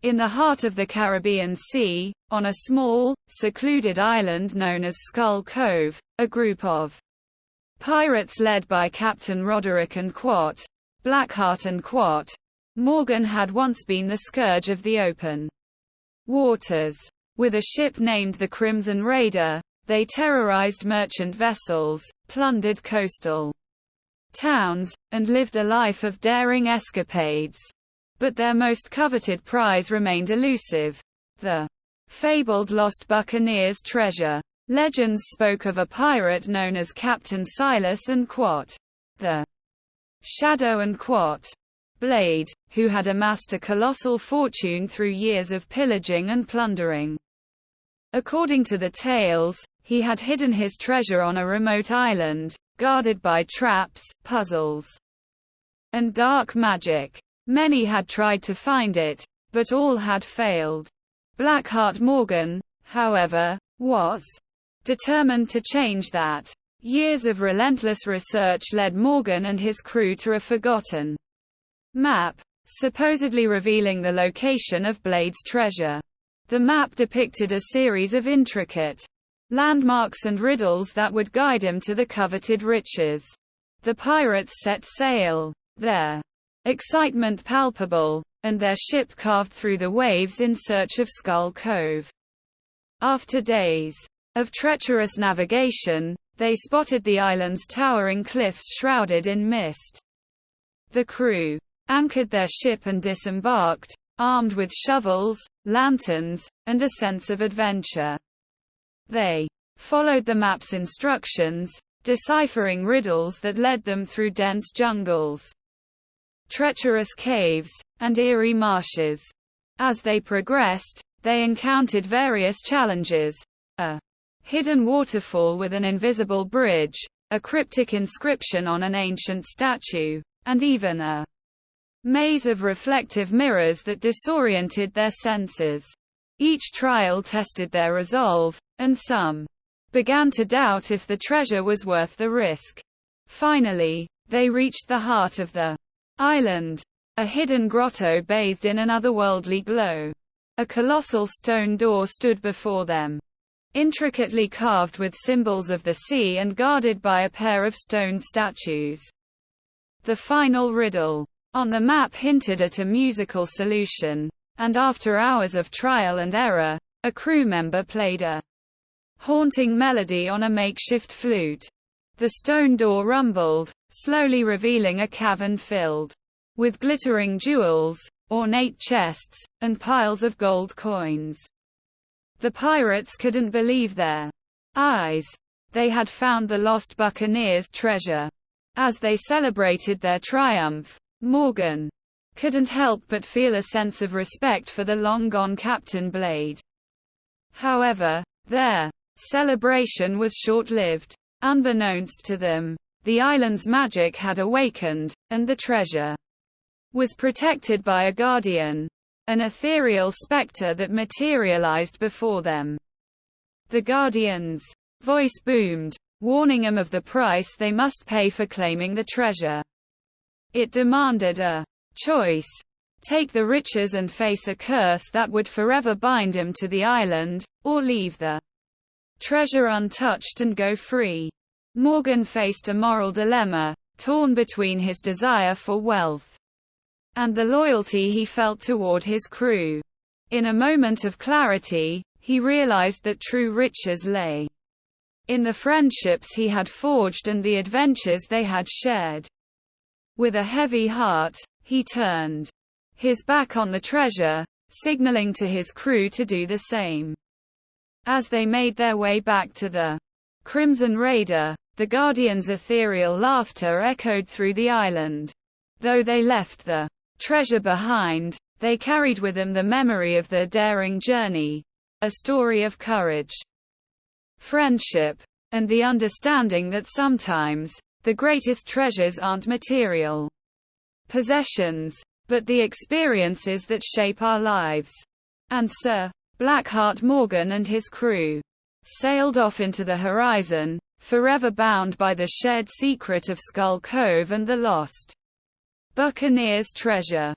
In the heart of the Caribbean Sea, on a small, secluded island known as Skull Cove, a group of pirates led by Captain Roderick and Quat, Blackheart and Quat, Morgan had once been the scourge of the open waters. With a ship named the Crimson Raider, they terrorized merchant vessels, plundered coastal towns, and lived a life of daring escapades. But their most coveted prize remained elusive: the fabled lost buccaneer's treasure. Legends spoke of a pirate known as Captain Silas and Quat, the Shadow and Quat Blade, who had amassed a colossal fortune through years of pillaging and plundering. According to the tales, he had hidden his treasure on a remote island, guarded by traps, puzzles, and dark magic. Many had tried to find it, but all had failed. Blackheart Morgan, however, was determined to change that. Years of relentless research led Morgan and his crew to a forgotten map, supposedly revealing the location of Blade's treasure. The map depicted a series of intricate landmarks and riddles that would guide him to the coveted riches. The pirates set sail, their excitement palpable, and their ship carved through the waves in search of Skull Cove. After days of treacherous navigation, they spotted the island's towering cliffs shrouded in mist. The crew anchored their ship and disembarked, armed with shovels, lanterns, and a sense of adventure. They followed the map's instructions, deciphering riddles that led them through dense jungles, treacherous caves, and eerie marshes. As they progressed, they encountered various challenges: a hidden waterfall with an invisible bridge, a cryptic inscription on an ancient statue, and even a maze of reflective mirrors that disoriented their senses. Each trial tested their resolve, and some began to doubt if the treasure was worth the risk. Finally, they reached the heart of the island, a hidden grotto bathed in an otherworldly glow. A colossal stone door stood before them, intricately carved with symbols of the sea and guarded by a pair of stone statues. The final riddle on the map hinted at a musical solution, and after hours of trial and error, a crew member played a haunting melody on a makeshift flute. The stone door rumbled, slowly revealing a cavern filled with glittering jewels, ornate chests, and piles of gold coins. The pirates couldn't believe their eyes. They had found the lost buccaneer's treasure. As they celebrated their triumph, Morgan couldn't help but feel a sense of respect for the long-gone Captain Blade. However, their celebration was short-lived. Unbeknownst to them, the island's magic had awakened, and the treasure was protected by a guardian, an ethereal specter that materialized before them. The guardian's voice boomed, warning them of the price they must pay for claiming the treasure. It demanded a choice: take the riches and face a curse that would forever bind him to the island, or leave the treasure untouched and go free. Morgan faced a moral dilemma, torn between his desire for wealth and the loyalty he felt toward his crew. In a moment of clarity, he realized that true riches lay in the friendships he had forged and the adventures they had shared. With a heavy heart, he turned his back on the treasure, signaling to his crew to do the same. As they made their way back to the Crimson Raider, the Guardian's ethereal laughter echoed through the island. Though they left the treasure behind, they carried with them the memory of their daring journey, a story of courage, friendship, and the understanding that sometimes, the greatest treasures aren't material possessions, but the experiences that shape our lives. And Sir Blackheart Morgan and his crew sailed off into the horizon, forever bound by the shared secret of Skull Cove and the lost buccaneer's treasure.